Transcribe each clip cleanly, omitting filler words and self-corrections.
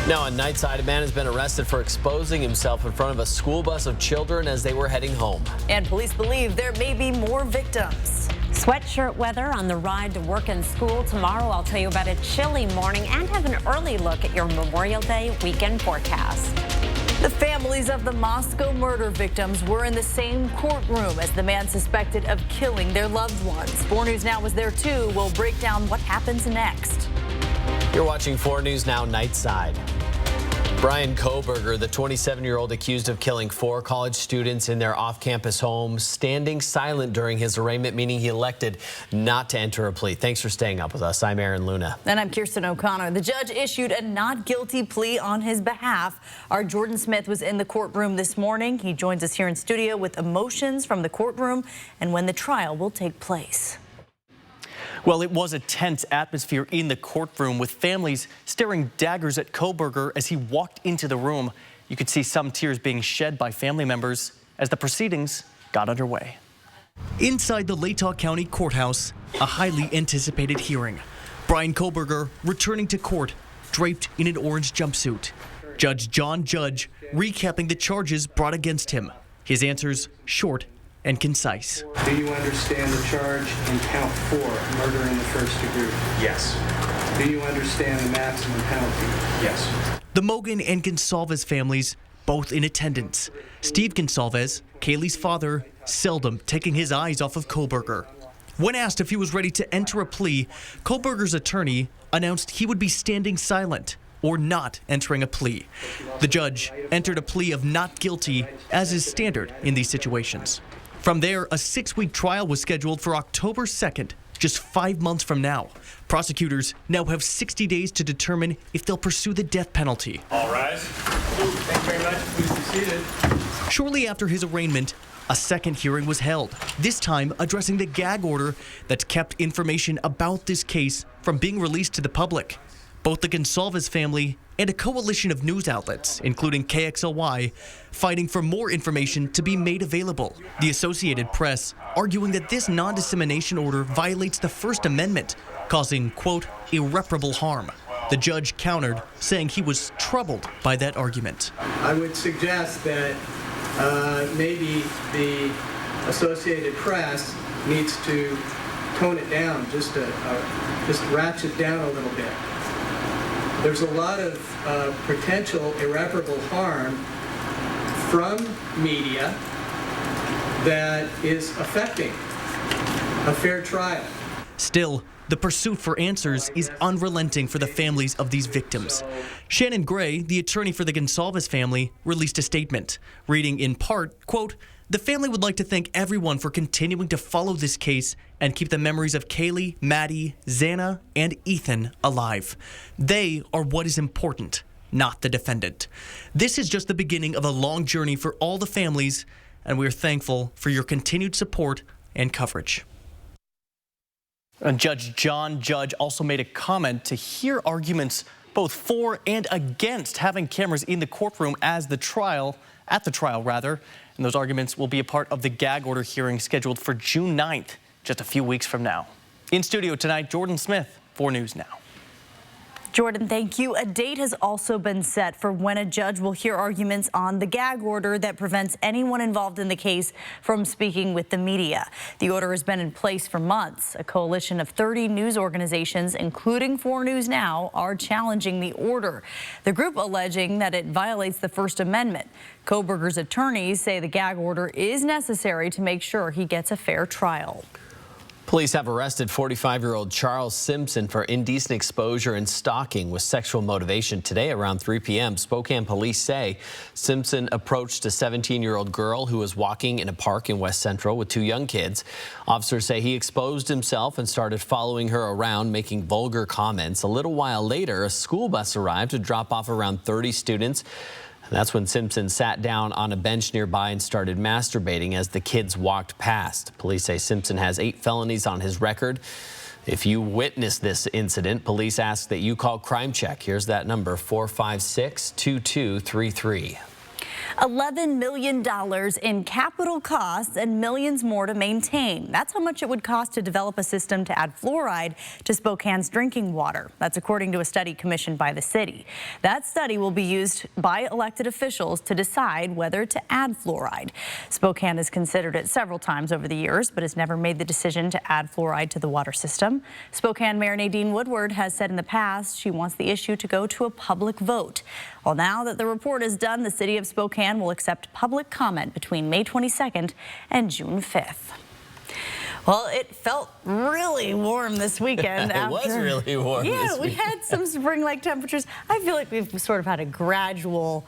Now on Nightside, a man has been arrested for exposing himself in front of a school bus of children as they were heading home. And police believe there may be more victims. Sweatshirt weather on the ride to work and school. Tomorrow I'll tell you about a chilly morning and have an early look at your Memorial Day weekend forecast. The families of the Moscow murder victims were in the same courtroom as the man suspected of killing their loved ones. 4 News Now was there too. We'll break down what happens next. You're watching 4 News Now Nightside. Brian Koberger, the 27-year-old accused of killing 4 college students in their off-campus home, standing silent during his arraignment, meaning he elected not to enter a plea. Thanks for staying up with us. I'm Aaron Luna. And I'm Kirsten O'Connor. The judge issued a not guilty plea on his behalf. Our Jordan Smith was in the courtroom this morning. He joins us here in studio with emotions from the courtroom and when the trial will take place. Well, it was a tense atmosphere in the courtroom with families staring daggers at Koberger as he walked into the room. You could see some tears being shed by family members as the proceedings got underway. Inside the Latah County Courthouse, a highly anticipated hearing. Brian Koberger returning to court, draped in an orange jumpsuit. Judge John Judge recapping the charges brought against him. His answers short and concise. Do you understand the charge in count 4, murder in the first degree? Yes. Do you understand the maximum penalty? Yes. The Mogan and Gonsalves families both in attendance. Steve Gonsalves, Kaylee's father, seldom taking his eyes off of Koberger. When asked if he was ready to enter a plea, Koberger's attorney announced he would be standing silent or not entering a plea. The judge entered a plea of not guilty, as is standard in these situations. From there, a 6-week trial was scheduled for October 2nd, just 5 months from now. Prosecutors now have 60 days to determine if they'll pursue the death penalty. All rise. Thank you very much. Please be seated. Shortly after his arraignment, a second hearing was held, this time addressing the gag order that kept information about this case from being released to the public. Both the Gonsalves family and a coalition of news outlets, including KXLY, fighting for more information to be made available. The Associated Press arguing that this non-dissemination order violates the First Amendment, causing, quote, irreparable harm. The judge countered, saying he was troubled by that argument. I would suggest that maybe the Associated Press needs to tone it down, just ratchet down a little bit. There's a lot of potential irreparable harm from media that is affecting a fair trial. Still, the pursuit for answers is unrelenting for the families of these victims. Shannon Gray, the attorney for the Gonsalves family, released a statement, reading in part, quote, "The family would like to thank everyone for continuing to follow this case and keep the memories of Kaylee, Maddie, Xana, and Ethan alive. They are what is important, not the defendant. This is just the beginning of a long journey for all the families, and we are thankful for your continued support and coverage." And Judge John Judge also made a comment to hear arguments both for and against having cameras in the courtroom at the trial, and those arguments will be a part of the gag order hearing scheduled for June 9th, just a few weeks from now. In studio tonight, Jordan Smith, 4 News Now. Jordan, thank you. A date has also been set for when a judge will hear arguments on the gag order that prevents anyone involved in the case from speaking with the media. The order has been in place for months. A coalition of 30 news organizations, including 4 News Now, are challenging the order. The group alleging that it violates the First Amendment. Koberger's attorneys say the gag order is necessary to make sure he gets a fair trial. Police have arrested 45-year-old Charles Simpson for indecent exposure and stalking with sexual motivation today around 3 p.m. Spokane police say Simpson approached a 17-year-old girl who was walking in a park in West Central with 2 young kids. Officers say he exposed himself and started following her around, making vulgar comments. A little while later, a school bus arrived to drop off around 30 students. That's when Simpson sat down on a bench nearby and started masturbating as the kids walked past. Police say Simpson has 8 felonies on his record. If you witnessed this incident, police ask that you call Crime Check. Here's that number, 456-2233. $11 million in capital costs and millions more to maintain. That's how much it would cost to develop a system to add fluoride to Spokane's drinking water. That's according to a study commissioned by the city. That study will be used by elected officials to decide whether to add fluoride. Spokane has considered it several times over the years, but has never made the decision to add fluoride to the water system. Spokane Mayor Nadine Woodward has said in the past she wants the issue to go to a public vote. Well, now that the report is done, the city of Spokane will accept public comment between May 22nd and June 5th. Well, it felt really warm this weekend. It was really warm this Yeah, we weekend. had some spring-like temperatures. I feel like we've sort of had a gradual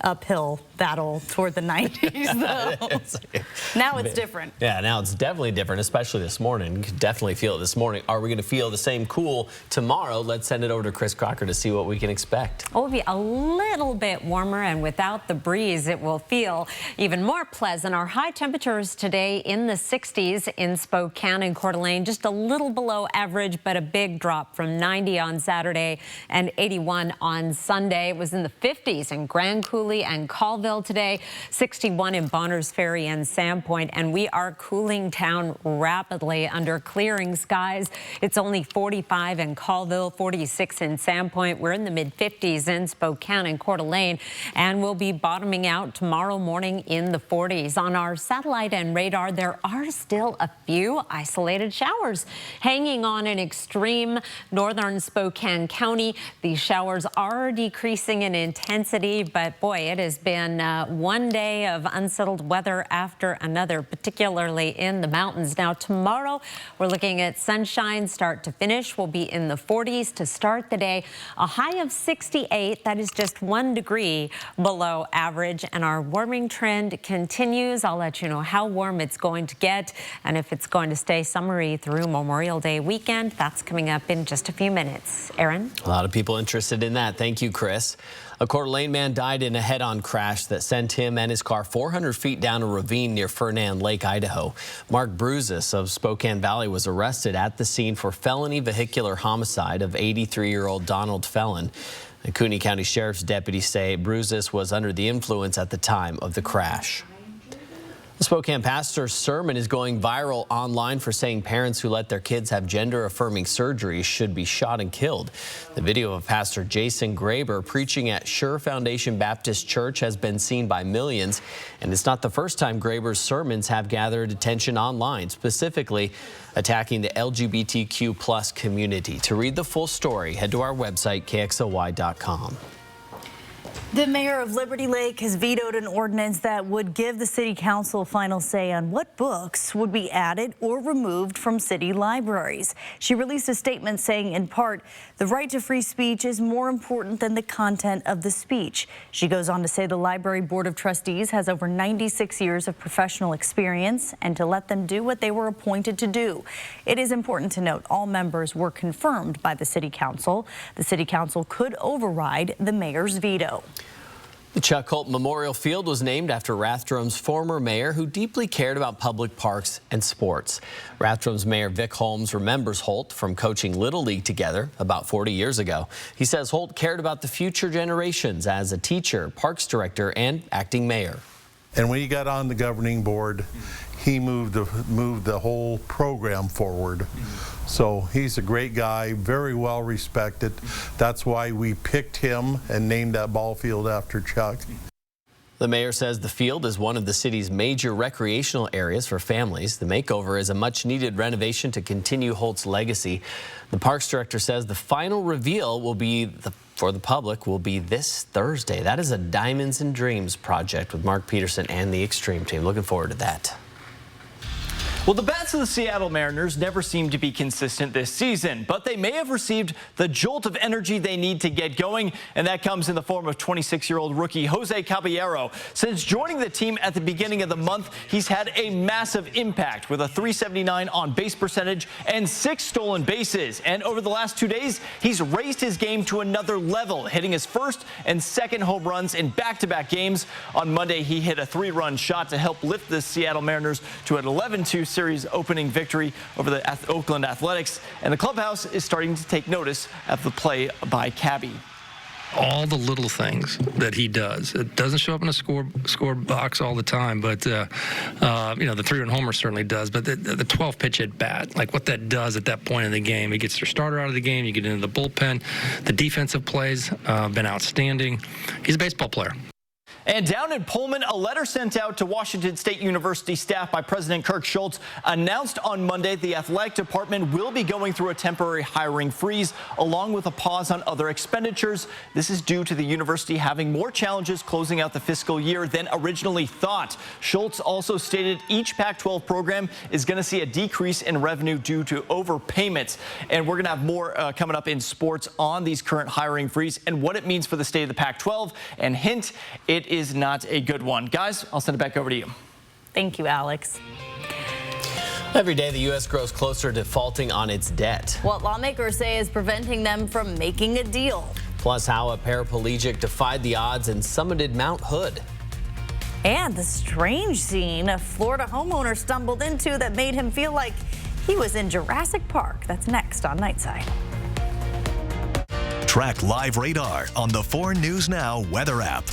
uphill battle toward the 90s, though. Now it's different. Yeah, now it's definitely different, especially this morning. You can definitely feel it this morning. Are we going to feel the same cool tomorrow? Let's send it over to Chris Crocker to see what we can expect. It will be a little bit warmer, and without the breeze, it will feel even more pleasant. Our high temperatures today in the 60s in Spokane and Coeur d'Alene, just a little below average, but a big drop from 90 on Saturday and 81 on Sunday. It was in the 50s in Grand Coulee and Colville today, 61 in Bonners Ferry and Sandpoint, and we are cooling down rapidly under clearing skies. It's only 45 in Colville, 46 in Sandpoint. We're in the mid-50s in Spokane and Coeur d'Alene, and we'll be bottoming out tomorrow morning in the 40s. On our satellite and radar, there are still a few isolated showers hanging on in extreme northern Spokane County. These showers are decreasing in intensity, but boy, it has been one day of unsettled weather after another, particularly in the mountains. Now, tomorrow, we're looking at sunshine start to finish. We'll be in the 40s to start the day. A high of 68. That is just 1 degree below average. And our warming trend continues. I'll let you know how warm it's going to get and if it's going to stay summery through Memorial Day weekend. That's coming up in just a few minutes. Aaron? A lot of people interested in that. Thank you, Chris. A Coeur d'Alene man died in a head-on crash that sent him and his car 400 feet down a ravine near Fernand Lake, Idaho. Mark Bruzis of Spokane Valley was arrested at the scene for felony vehicular homicide of 83-year-old Donald Felon. The Cooney County Sheriff's deputies say Bruzis was under the influence at the time of the crash. The Spokane pastor's sermon is going viral online for saying parents who let their kids have gender-affirming surgeries should be shot and killed. The video of Pastor Jason Graber preaching at Sure Foundation Baptist Church has been seen by millions, and it's not the first time Graber's sermons have gathered attention online, specifically attacking the LGBTQ+ community. To read the full story, head to our website, kxly.com. The mayor of Liberty Lake has vetoed an ordinance that would give the city council final say on what books would be added or removed from city libraries. She released a statement saying, in part, the right to free speech is more important than the content of the speech. She goes on to say the library board of trustees has over 96 years of professional experience and to let them do what they were appointed to do. It is important to note all members were confirmed by the city council. The city council could override the mayor's veto. The Chuck Holt Memorial Field was named after Rathdrum's former mayor who deeply cared about public parks and sports. Rathdrum's Mayor Vic Holmes remembers Holt from coaching Little League together about 40 years ago. He says Holt cared about the future generations as a teacher, parks director, and acting mayor. And when he got on the governing board, he moved the whole program forward. So he's a great guy, very well respected. That's why we picked him and named that ball field after Chuck. The mayor says the field is one of the city's major recreational areas for families. The makeover is a much-needed renovation to continue Holt's legacy. The parks director says the final reveal will be for the public will be this Thursday. That is a Diamonds and Dreams project with Mark Peterson and the Extreme team. Looking forward to that. Well, the bats of the Seattle Mariners never seem to be consistent this season, but they may have received the jolt of energy they need to get going, and that comes in the form of 26-year-old rookie Jose Caballero. Since joining the team at the beginning of the month, he's had a massive impact with a .379 on-base percentage and 6 stolen bases. And over the last 2 days, he's raised his game to another level, hitting his first and second home runs in back-to-back games. On Monday, he hit a 3-run shot to help lift the Seattle Mariners to an 11-2 series opening victory over the Oakland Athletics, and the clubhouse is starting to take notice of the play by Cabby. all the little things that he does. It doesn't show up in a score box all the time, but the 3-run homer certainly does. But the 12-pitch at bat, like what that does at that point in the game, it gets their starter out of the game. You get into the bullpen. The defensive plays been outstanding. He's a baseball player. And down in Pullman, a letter sent out to Washington State University staff by President Kirk Schultz announced on Monday the athletic department will be going through a temporary hiring freeze along with a pause on other expenditures. This is due to the university having more challenges closing out the fiscal year than originally thought. Schultz also stated each Pac-12 program is going to see a decrease in revenue due to overpayments. And we're going to have more coming up in sports on these current hiring freeze and what it means for the state of the Pac-12. And hint, it is not a good one. Guys, I'll send it back over to you. Thank you, Alex. Every day, the U.S. grows closer to defaulting on its debt. What lawmakers say is preventing them from making a deal. Plus, how a paraplegic defied the odds and summited Mount Hood. And the strange scene a Florida homeowner stumbled into that made him feel like he was in Jurassic Park. That's next on Nightside. Track live radar on the 4 News Now weather app.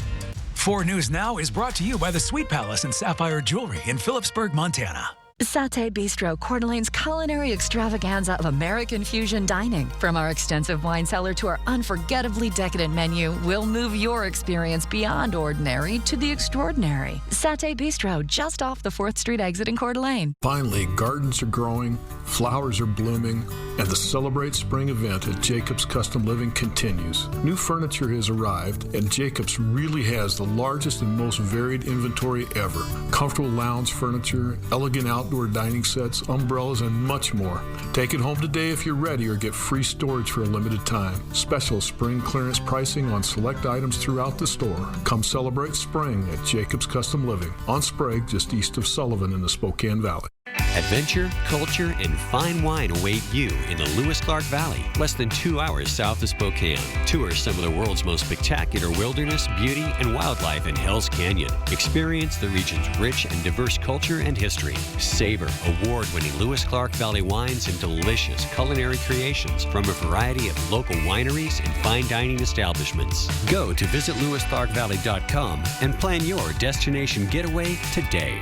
4 News Now is brought to you by the Sweet Palace and Sapphire Jewelry in Phillipsburg, Montana. Satay Bistro, Coeur d'Alene's culinary extravaganza of American fusion dining. From our extensive wine cellar to our unforgettably decadent menu, we'll move your experience beyond ordinary to the extraordinary. Satay Bistro, just off the 4th Street exit in Coeur d'Alene. Finally, gardens are growing, flowers are blooming, and the Celebrate Spring event at Jacobs Custom Living continues. New furniture has arrived, and Jacobs really has the largest and most varied inventory ever. Comfortable lounge furniture, elegant outdoor dining sets, umbrellas, and much more. Take it home today if you're ready or get free storage for a limited time. Special spring clearance pricing on select items throughout the store. Come celebrate spring at Jacobs Custom Living on Sprague, just east of Sullivan in the Spokane Valley. Adventure, culture, and fine wine await you in the Lewis-Clark Valley, less than 2 hours south of Spokane. Tour some of the world's most spectacular wilderness, beauty, and wildlife in Hell's Canyon. Experience the region's rich and diverse culture and history. Savor award-winning Lewis-Clark Valley wines and delicious culinary creations from a variety of local wineries and fine dining establishments. Go to visitlewisclarkvalley.com and plan your destination getaway today.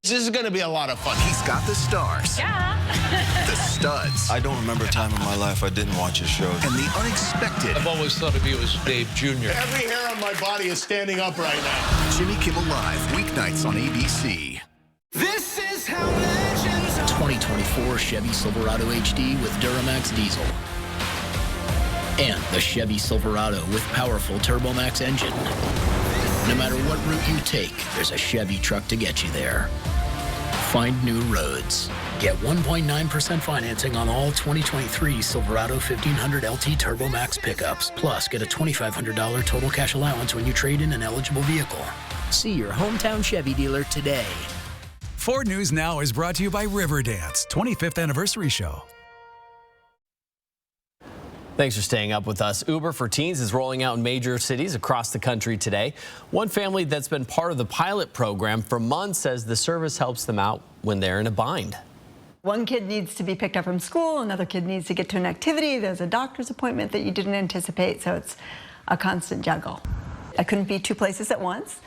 This is going to be a lot of fun. He's got the stars. Yeah. The studs. I don't remember a time in my life I didn't watch his shows. And the unexpected. I've always thought of you as Dave Jr. Every hair on my body is standing up right now. Jimmy Kimmel Live, weeknights on ABC. This is how legends are. 2024 Chevy Silverado HD with Duramax diesel. And the Chevy Silverado with powerful TurboMax engine. No matter what route you take, there's a Chevy truck to get you there. Find new roads. Get 1.9% financing on all 2023 Silverado 1500 LT TurboMax pickups. Plus, get a $2,500 total cash allowance when you trade in an eligible vehicle. See your hometown Chevy dealer today. 4 News Now is brought to you by Riverdance 25th Anniversary Show. Thanks for staying up with us. Uber for Teens is rolling out in major cities across the country today. One family that's been part of the pilot program for months says the service helps them out when they're in a bind. One kid needs to be picked up from school, another kid needs to get to an activity, there's a doctor's appointment that you didn't anticipate, so it's a constant juggle. I couldn't be 2 places at once,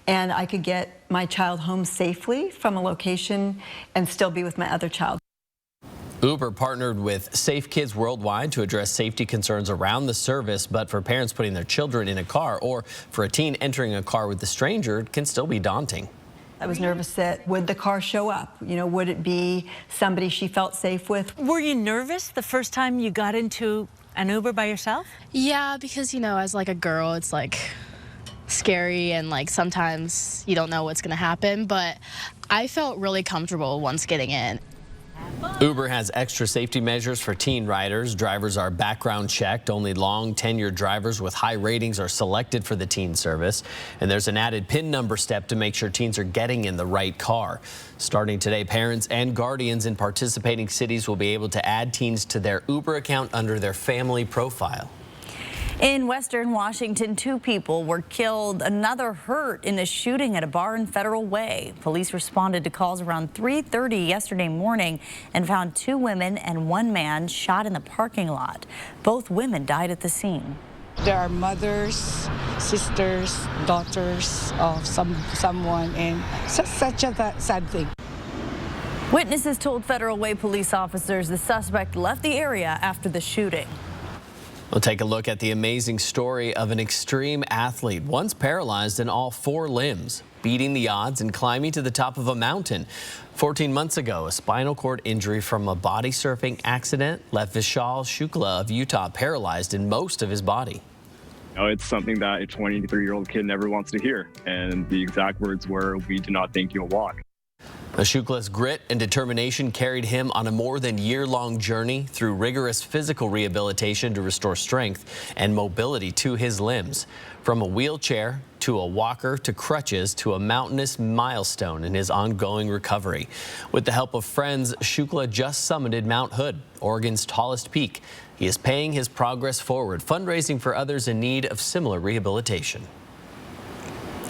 and I could get my child home safely from a location and still be with my other child. Uber partnered with Safe Kids Worldwide to address safety concerns around the service, but for parents putting their children in a car or for a teen entering a car with a stranger, it can still be daunting. I was nervous that would the car show up? You know, would it be somebody she felt safe with? Were you nervous the first time you got into an Uber by yourself? Yeah, because, you know, as like a girl, it's like scary and like sometimes you don't know what's going to happen, but I felt really comfortable once getting in. Uber has extra safety measures for teen riders. Drivers are background checked. Only long tenured drivers with high ratings are selected for the teen service. And there's an added PIN number step to make sure teens are getting in the right car. Starting today, parents and guardians in participating cities will be able to add teens to their Uber account under their family profile. In Western Washington, 2 people were killed, another hurt in a shooting at a bar in Federal Way. Police responded to calls around 3:30 yesterday morning and found 2 women and 1 man shot in the parking lot. Both women died at the scene. There are mothers, sisters, daughters of someone, and such a sad thing. Witnesses told Federal Way police officers the suspect left the area after the shooting. We'll take a look at the amazing story of an extreme athlete, once paralyzed in all 4 limbs, beating the odds and climbing to the top of a mountain. 14 months ago, a spinal cord injury from a body surfing accident left Vishal Shukla of Utah paralyzed in most of his body. It's something that a 23-year-old kid never wants to hear, and the exact words were, "We do not think you'll walk." Shukla's grit and determination carried him on a more than year-long journey through rigorous physical rehabilitation to restore strength and mobility to his limbs. From a wheelchair to a walker to crutches to a mountainous milestone in his ongoing recovery. With the help of friends, Shukla just summited Mount Hood, Oregon's tallest peak. He is paying his progress forward, fundraising for others in need of similar rehabilitation.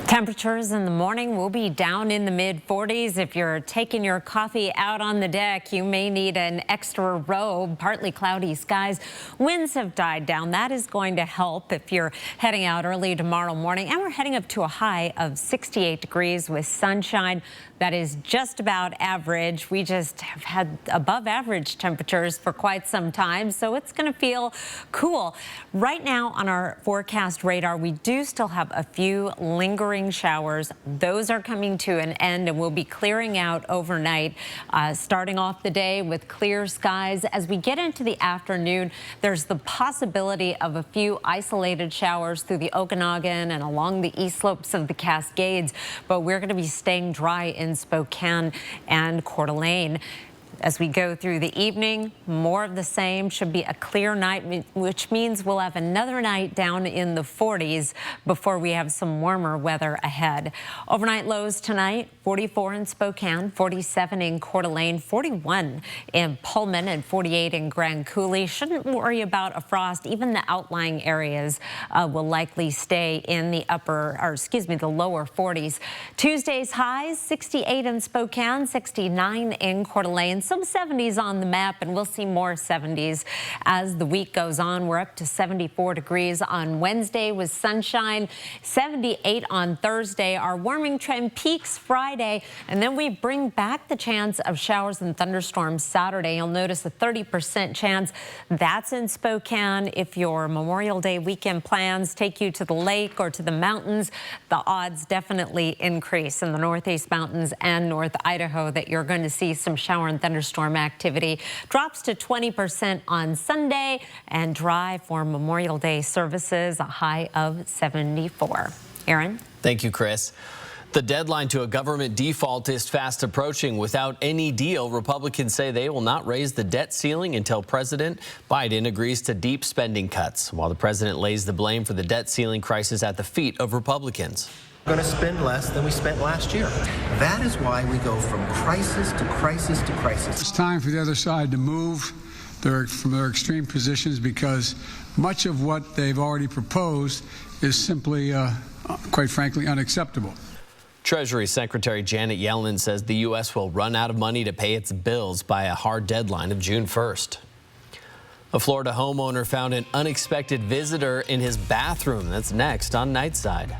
Temperatures in the morning will be down in the mid-40s. If you're taking your coffee out on the deck, you may need an extra robe. Partly cloudy skies. Winds have died down. That is going to help if you're heading out early tomorrow morning. And we're heading up to a high of 68 degrees with sunshine. That is just about average. We just have had above average temperatures for quite some time, so it's going to feel cool. Right now on our forecast radar, we do still have a few lingering showers. Those are coming to an end and will be clearing out overnight, starting off the day with clear skies. As we get into the afternoon, there's the possibility of a few isolated showers through the Okanagan and along the east slopes of the Cascades, but we're going to be staying dry in Spokane and Coeur d'Alene. As we go through the evening, more of the same. Should be a clear night, which means we'll have another night down in the 40s before we have some warmer weather ahead. Overnight lows tonight, 44 in Spokane, 47 in Coeur d'Alene, 41 in Pullman, and 48 in Grand Coulee. Shouldn't worry about a frost. Even the outlying areas will likely stay in the the lower 40s. Tuesday's highs, 68 in Spokane, 69 in Coeur d'Alene. Some 70s on the map, and we'll see more 70s as the week goes on. We're up to 74 degrees on Wednesday with sunshine, 78 on Thursday. Our warming trend peaks Friday, and then we bring back the chance of showers and thunderstorms Saturday. You'll notice a 30% chance. That's in Spokane. If your Memorial Day weekend plans take you to the lake or to the mountains, the odds definitely increase in the Northeast Mountains and North Idaho that you're going to see some shower and thunderstorm activity. Drops to 20% on Sunday, and dry for Memorial Day services, a high of 74. Aaron? Thank you, Chris. The deadline to a government default is fast approaching. Without any deal, Republicans say they will not raise the debt ceiling until President Biden agrees to deep spending cuts, while the president lays the blame for the debt ceiling crisis at the feet of Republicans. Going to spend less than we spent last year. That is why we go from crisis to crisis to crisis. It's time for the other side to move from their extreme positions, because much of what they've already proposed is simply, quite frankly, unacceptable. Treasury Secretary Janet Yellen says the U.S. will run out of money to pay its bills by a hard deadline of June 1st. A Florida homeowner found an unexpected visitor in his bathroom. That's next on Nightside.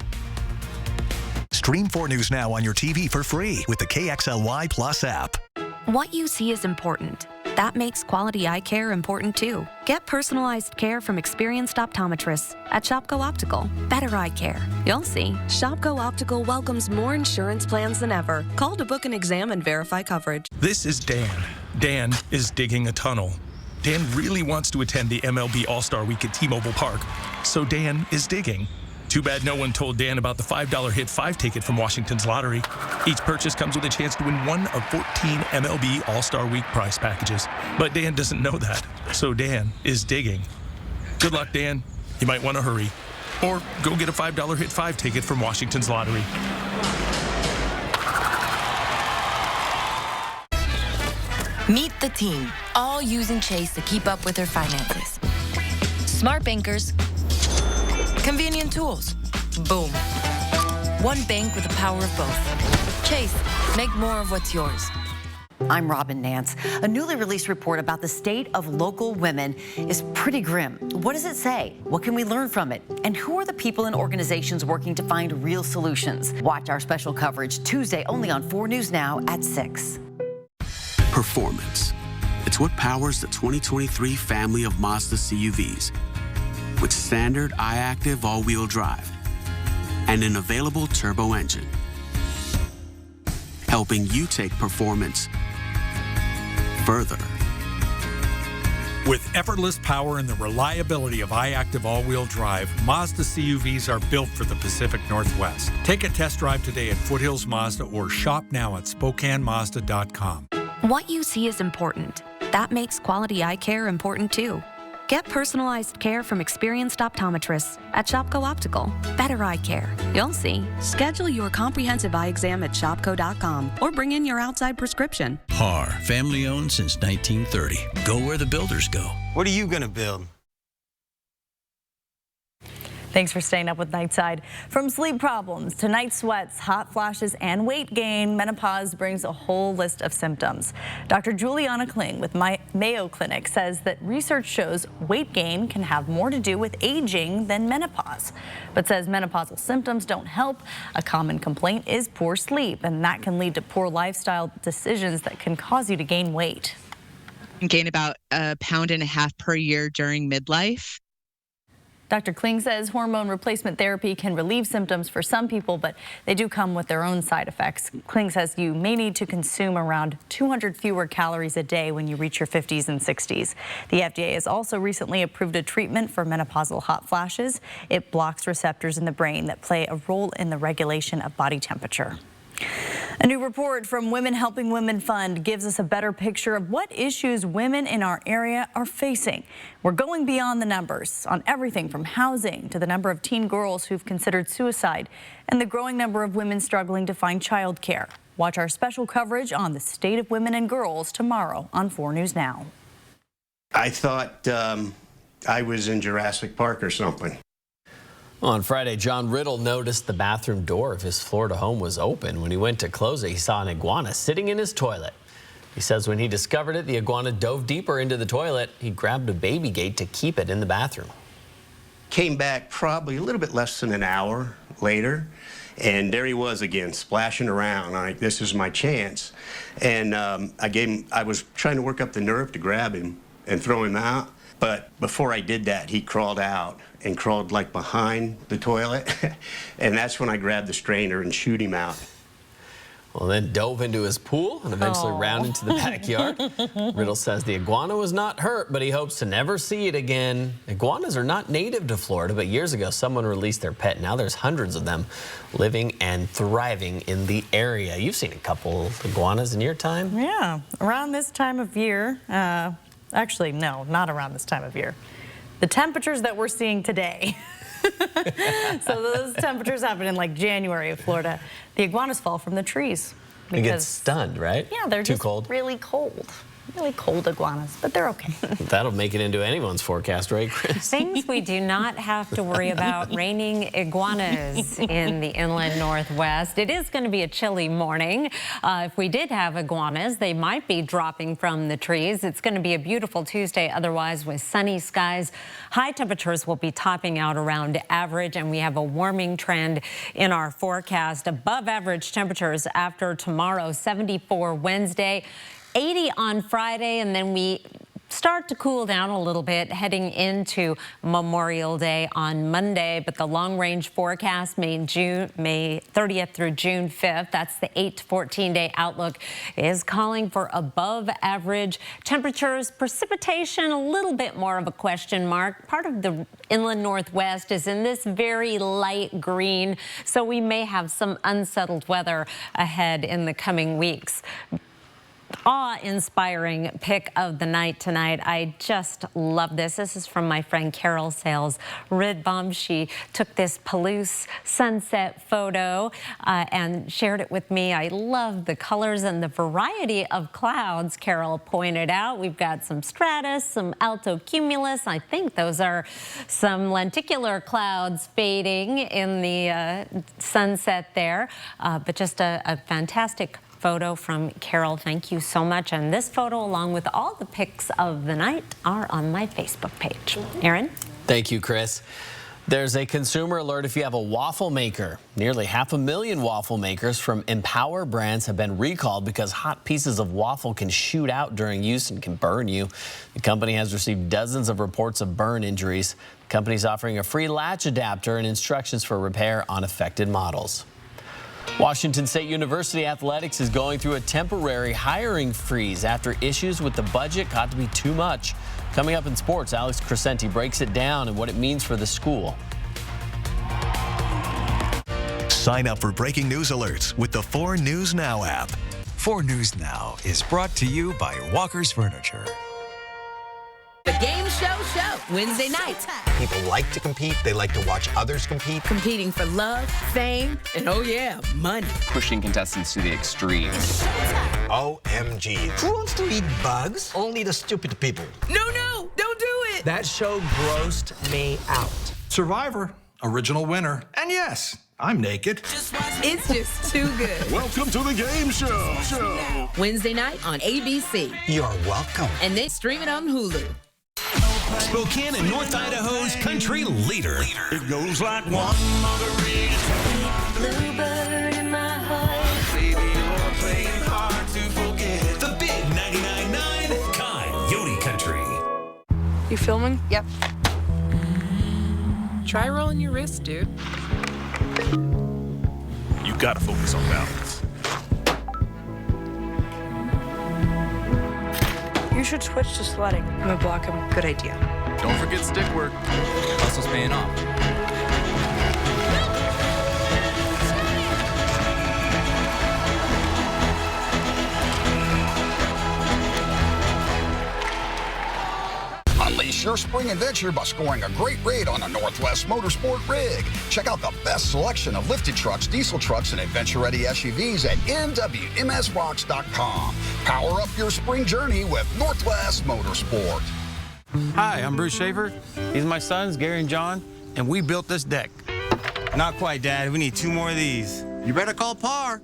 Stream 4 News Now on your TV for free with the KXLY Plus app. What you see is important. That makes quality eye care important too. Get personalized care from experienced optometrists at Shopko Optical. Better eye care. You'll see. Shopko Optical welcomes more insurance plans than ever. Call to book an exam and verify coverage. This is Dan. Dan is digging a tunnel. Dan really wants to attend the MLB All-Star Week at T-Mobile Park, so Dan is digging. Too bad no one told Dan about the $5 Hit 5 ticket from Washington's lottery. Each purchase comes with a chance to win one of 14 MLB All-Star Week prize packages. But Dan doesn't know that, so Dan is digging. Good luck, Dan. You might want to hurry. Or go get a $5 Hit 5 ticket from Washington's lottery. Meet the team, all using Chase to keep up with their finances. Smart bankers Convenient tools. Boom. One bank with the power of both. Chase, make more of what's yours. I'm Robin Nance. A newly released report about the state of local women is pretty grim. What does it say? What can we learn from it? And who are the people and organizations working to find real solutions? Watch our special coverage Tuesday only on 4 News Now at 6. Performance. It's what powers the 2023 family of Mazda CUVs. With standard I-Active all-wheel drive and an available turbo engine. Helping you take performance further. With effortless power and the reliability of I-Active all-wheel drive, Mazda CUVs are built for the Pacific Northwest. Take a test drive today at Foothills Mazda or shop now at SpokaneMazda.com. What you see is important. That makes quality eye care important too. Get personalized care from experienced optometrists at Shopko Optical. Better eye care. You'll see. Schedule your comprehensive eye exam at Shopko.com or bring in your outside prescription. PAR, family owned since 1930. Go where the builders go. What are you going to build? Thanks for staying up with Nightside. From sleep problems to night sweats, hot flashes, and weight gain, menopause brings a whole list of symptoms. Dr. Juliana Kling with Mayo Clinic says that research shows weight gain can have more to do with aging than menopause, but says menopausal symptoms don't help. A common complaint is poor sleep, and that can lead to poor lifestyle decisions that can cause you to gain weight. Gain about 1.5 pounds per year during midlife. Dr. Kling says hormone replacement therapy can relieve symptoms for some people, but they do come with their own side effects. Kling says you may need to consume around 200 fewer calories a day when you reach your 50s and 60s. The FDA has also recently approved a treatment for menopausal hot flashes. It blocks receptors in the brain that play a role in the regulation of body temperature. A new report from Women Helping Women Fund gives us a better picture of what issues women in our area are facing. We're going beyond the numbers on everything from housing to the number of teen girls who've considered suicide and the growing number of women struggling to find childcare. Watch our special coverage on the state of women and girls tomorrow on 4 News Now. I thought I was in Jurassic Park or something. On Friday, John Riddle noticed the bathroom door of his Florida home was open. When he went to close it, he saw an iguana sitting in his toilet. He says when he discovered it, the iguana dove deeper into the toilet. He grabbed a baby gate to keep it in the bathroom. Came back probably a little bit less than an hour later, and there he was again, splashing around. Like, this is my chance. And I was trying to work up the nerve to grab him and throw him out. But before I did that, he crawled out and crawled like behind the toilet. And that's when I grabbed the strainer and shooed him out. Well, then dove into his pool and eventually ran into the backyard. Riddle says the iguana was not hurt, but he hopes to never see it again. Iguanas are not native to Florida, but years ago someone released their pet. Now there's hundreds of them living and thriving in the area. You've seen a couple of iguanas in your time? Yeah, around this time of year. Actually, no, not around this time of year. The temperatures that we're seeing today. So those temperatures happen in like January of Florida. The iguanas fall from the trees. They get stunned, right? Yeah, they're too just cold. Really cold. Really cold iguanas, but they're okay. That'll make it into anyone's forecast, right, Chris? Things we do not have to worry about: raining iguanas in the inland Northwest. It is going to be a chilly morning. If we did have iguanas, they might be dropping from the trees. It's going to be a beautiful Tuesday otherwise with sunny skies. High temperatures will be topping out around average, and we have a warming trend in our forecast. Above average temperatures after tomorrow, 74 Wednesday. 80 on Friday, and then we start to cool down a little bit heading into Memorial Day on Monday. But the long-range forecast, May 30th through June 5th, that's the 8 to 14-day outlook, is calling for above-average temperatures. Precipitation, a little bit more of a question mark. Part of the inland Northwest is in this very light green, so we may have some unsettled weather ahead in the coming weeks. awe-inspiring pick of the night tonight. I just love this. This is from my friend Carol Sales Ridbaum. She took this Palouse sunset photo and shared it with me. I love the colors and the variety of clouds Carol pointed out. We've got some stratus, some alto cumulus. I think those are some lenticular clouds fading in the sunset there, but just a fantastic photo from Carol. Thank you so much. And this photo, along with all the pics of the night, are on my Facebook page. Aaron? Thank you, Chris. There's a consumer alert if you have a waffle maker. Nearly 500,000 waffle makers from Empower brands have been recalled because hot pieces of waffle can shoot out during use and can burn you. The company has received dozens of reports of burn injuries. The company is offering a free latch adapter and instructions for repair on affected models. Washington State University Athletics is going through a temporary hiring freeze after issues with the budget got to be too much. Coming up in sports, Alex Crescenti breaks it down and what it means for the school. Sign up for breaking news alerts with the 4 News Now app. 4 News Now is brought to you by Walker's Furniture. The Game Show Wednesday nights. People like to compete. They like to watch others compete. Competing for love, fame, and oh yeah, money. Pushing contestants to the extreme. OMG. Who wants to eat bugs? Only the stupid people. No, don't do it. That show grossed me out. Survivor, original winner. And yes, I'm naked. It's just too good. Welcome to the Game Show. Wednesday night on ABC. You're welcome. And then stream it on Hulu. Spokane and North Idaho's country leader. It goes like one margarita. Bluebird in my heart. Baby, you're playing hard to forget. The big 99.9 Coyote Country. You filming? Yep. Try rolling your wrist, dude. You gotta focus on balance. You should switch to sledding. I'm gonna block him. Good idea. Don't forget stick work. Hustle's paying off. Unleash your spring adventure by scoring a great rate on a Northwest Motorsport rig. Check out the best selection of lifted trucks, diesel trucks, and adventure-ready SUVs at nwmsrocks.com. Power up your spring journey with Northwest Motorsport. Hi, I'm Bruce Schaefer. These are my sons, Gary and John, and we built this deck. Not quite, Dad. We need 2 more of these. You better call Par.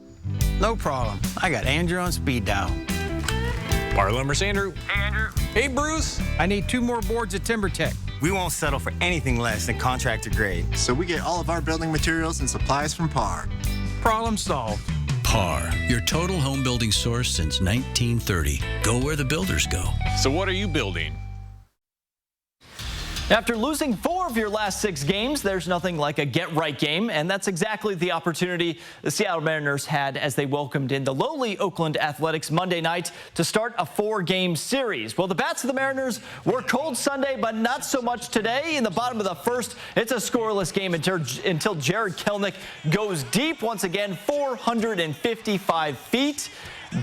No problem. I got Andrew on speed dial. Bar Lumber's Andrew. Hey, Andrew. Hey, Bruce. I need 2 more boards at TimberTech. We won't settle for anything less than contractor grade. So we get all of our building materials and supplies from Par. Problem solved. Par, your total home building source since 1930. Go where the builders go. So what are you building? After losing 4 of your last 6 games, there's nothing like a get-right game, and that's exactly the opportunity the Seattle Mariners had as they welcomed in the lowly Oakland Athletics Monday night to start a 4-game series. Well, the bats of the Mariners were cold Sunday, but not so much today. In the bottom of the first, it's a scoreless game until Jared Kelenic goes deep once again, 455 feet.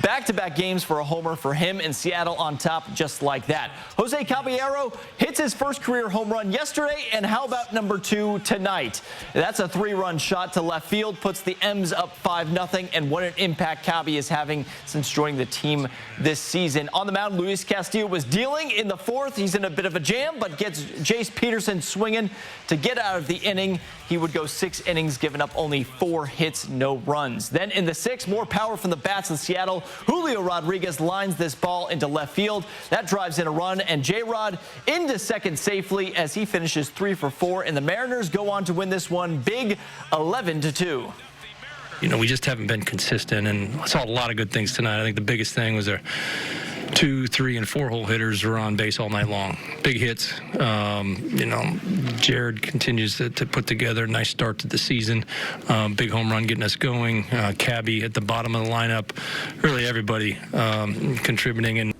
Back-to-back games for a homer for him, and Seattle on top just like that. Jose Caballero hits his first career home run yesterday, and how about number 2 tonight? That's a 3-run shot to left field, puts the M's up 5-0, and what an impact Cabby is having since joining the team this season. On the mound, Luis Castillo was dealing in the 4th. He's in a bit of a jam, but gets Jace Peterson swinging to get out of the inning. He would go 6 innings, giving up only 4 hits, no runs. Then in the 6th, more power from the bats in Seattle. Julio Rodriguez lines this ball into left field. That drives in a run, and J-Rod into second safely as he finishes 3 for 4, and the Mariners go on to win this one big, 11-2. You know, we just haven't been consistent, and I saw a lot of good things tonight. I think the biggest thing was our 2, 3, and 4-hole hitters were on base all night long. Big hits. You know, Jared continues to put together a nice start to the season. Big home run getting us going. Cabby at the bottom of the lineup. Really everybody contributing.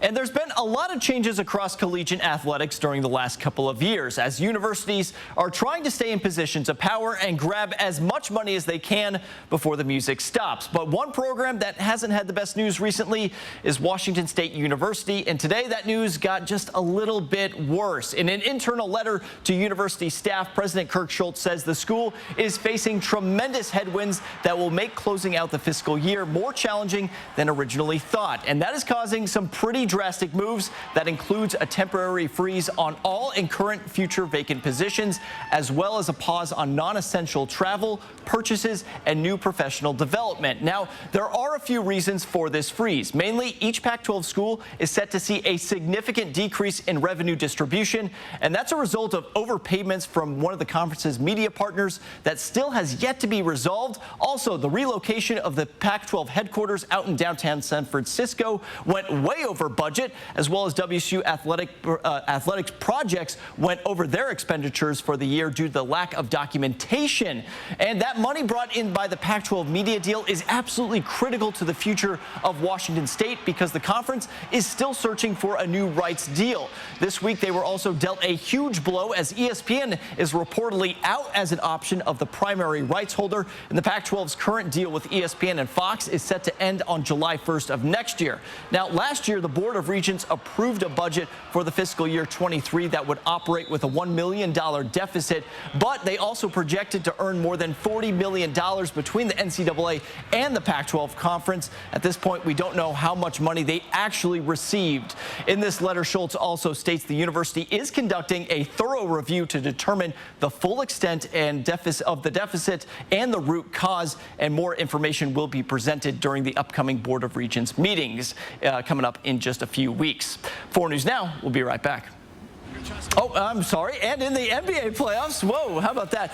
And there's been a lot of changes across collegiate athletics during the last couple of years as universities are trying to stay in positions of power and grab as much money as they can before the music stops. But one program that hasn't had the best news recently is Washington State University, and today that news got just a little bit worse. In an internal letter to university staff, President Kirk Schultz says the school is facing tremendous headwinds that will make closing out the fiscal year more challenging than originally thought, and that is causing some pretty drastic moves that includes a temporary freeze on all and current future vacant positions, as well as a pause on non-essential travel, purchases, and new professional development. Now, there are a few reasons for this freeze. Mainly, each Pac-12 school is set to see a significant decrease in revenue distribution, and that's a result of overpayments from one of the conference's media partners that still has yet to be resolved. Also, the relocation of the Pac-12 headquarters out in downtown San Francisco went way over budget, as well as WSU athletics projects went over their expenditures for the year due to the lack of documentation. And that money brought in by the Pac-12 media deal is absolutely critical to the future of Washington State because the conference is still searching for a new rights deal. This week, they were also dealt a huge blow as ESPN is reportedly out as an option of the primary rights holder, and the Pac-12's current deal with ESPN and Fox is set to end on July 1st of next year. Now, last year, the Board of Regents approved a budget for the fiscal year 23 that would operate with a $1 million deficit, but they also projected to earn more than $40 million between the NCAA and the Pac-12 conference. At this point, we don't know how much money they actually received. In this letter, Schultz also states the university is conducting a thorough review to determine the full extent and of the deficit and the root cause, and more information will be presented during the upcoming Board of Regents meetings coming up in just a few weeks. 4 News Now, we'll be right back. Oh, I'm sorry. And in the NBA playoffs, whoa, how about that?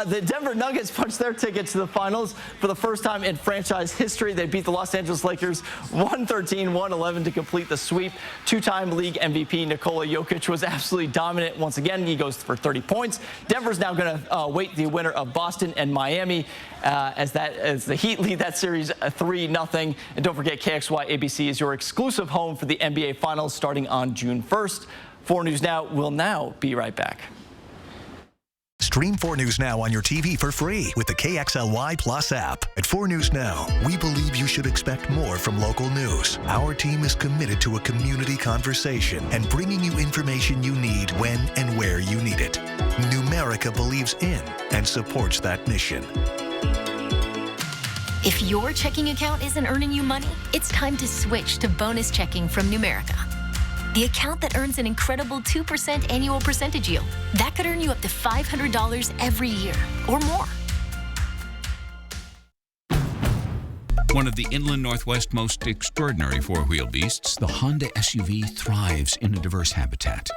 The Denver Nuggets punched their ticket to the finals for the first time in franchise history. They beat the Los Angeles Lakers 113-111 to complete the sweep. Two-time league MVP Nikola Jokic was absolutely dominant once again. He goes for 30 points. Denver's now going to wait the winner of Boston and Miami as the Heat lead that series 3-0. And don't forget, KXY ABC is your exclusive home for the NBA Finals starting on June 1st. 4 News Now will now be right back. Stream 4 News Now on your TV for free with the KXLY Plus app. At 4 News Now, we believe you should expect more from local news. Our team is committed to a community conversation and bringing you information you need when and where you need it. Numerica believes in and supports that mission. If your checking account isn't earning you money, it's time to switch to bonus checking from Numerica. The account that earns an incredible 2% annual percentage yield. That could earn you up to $500 every year or more. One of the Inland Northwest's most extraordinary four-wheel beasts, the Honda SUV thrives in a diverse habitat.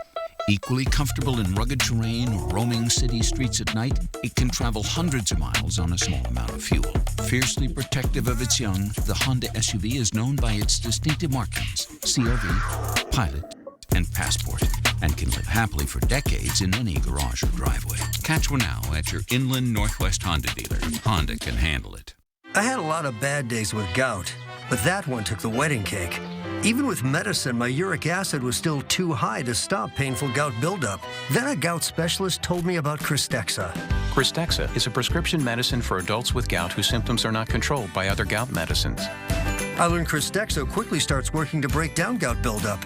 Equally comfortable in rugged terrain or roaming city streets at night, it can travel hundreds of miles on a small amount of fuel. Fiercely protective of its young, the Honda SUV is known by its distinctive markings, CRV, Pilot, and Passport, and can live happily for decades in any garage or driveway. Catch one now at your Inland Northwest Honda dealer. Honda can handle it. I had a lot of bad days with gout, but that one took the wedding cake. Even with medicine, my uric acid was still too high to stop painful gout buildup. Then a gout specialist told me about Cristexa. Cristexa is a prescription medicine for adults with gout whose symptoms are not controlled by other gout medicines. I learned Cristexa quickly starts working to break down gout buildup.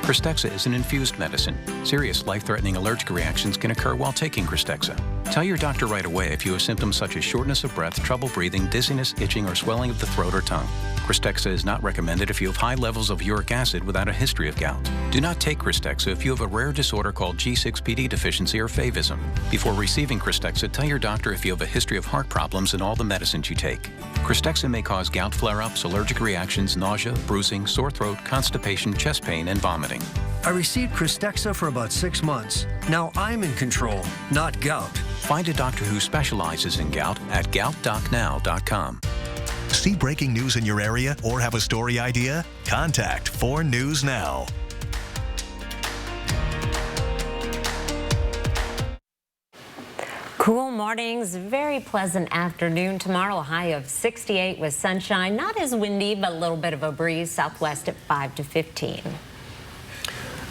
Cristexa is an infused medicine. Serious life-threatening allergic reactions can occur while taking Cristexa. Tell your doctor right away if you have symptoms such as shortness of breath, trouble breathing, dizziness, itching, or swelling of the throat or tongue. Cristexa is not recommended if you have high levels of uric acid without a history of gout. Do not take Cristexa if you have a rare disorder called G6PD deficiency or favism. Before receiving Cristexa, tell your doctor if you have a history of heart problems and all the medicines you take. Cristexa may cause gout flare-ups, allergic reactions, nausea, bruising, sore throat, constipation, chest pain, and vomiting. I received Cristexa for about 6 months. Now I'm in control, not gout. Find a doctor who specializes in gout at goutdocnow.com. See breaking news in your area or have a story idea? Contact 4 News Now. Cool mornings, very pleasant afternoon. Tomorrow, a high of 68 with sunshine. Not as windy, but a little bit of a breeze. Southwest at 5 to 15.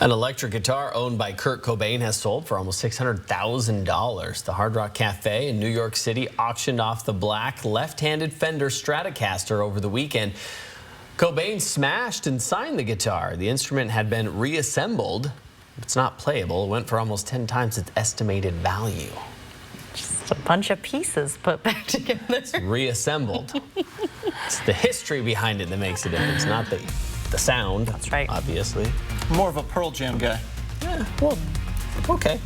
An electric guitar owned by Kurt Cobain has sold for almost $600,000. The Hard Rock Cafe in New York City auctioned off the black left-handed Fender Stratocaster over the weekend. Cobain smashed and signed the guitar. The instrument had been reassembled. It's not playable. It went for almost 10 times its estimated value. Just a bunch of pieces put back together. It's reassembled. It's the history behind it that makes a difference, not the sound. That's right. Obviously. More of a Pearl Jam guy. Yeah, well, okay.